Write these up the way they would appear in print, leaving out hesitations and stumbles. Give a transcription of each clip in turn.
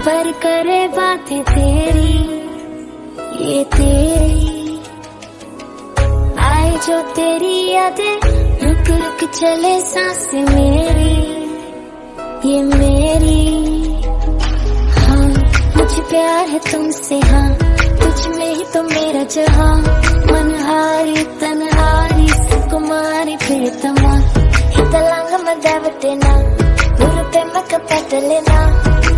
पर करे बातें तेरी, ये तेरी आए जो तेरी यादें, रुक रुक चले सांसें मेरी, ये मेरी। हाँ मुझे प्यार है तुमसे, हाँ तुझ में ही तो मेरा जहाँ, मनहारी तनहारी सुकुमारी प्रियतमा, हितलांग मदावतेना गुरुते मकपतलेना,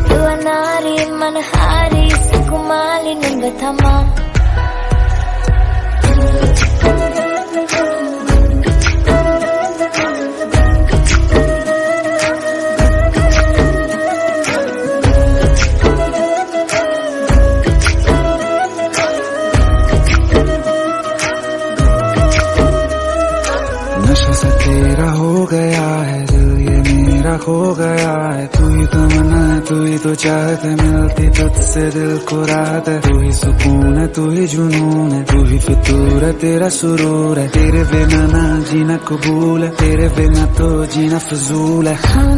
दुआनारी मनहारी सुकुमारी निंगथमा। नशा सा तेरा हो गया है दिल, ये मेरा खो गया है। तू ही तो मना है, तू ही तो चाहत है, मिलती तुझसे दिल को राहत है। तू ही सुकून है, तू ही जुनून है, तू ही फितूर है, तेरा सुरूर है। तेरे बिना ना जीना कबूल है, तेरे बिना तो जीना फजूल है। हाँ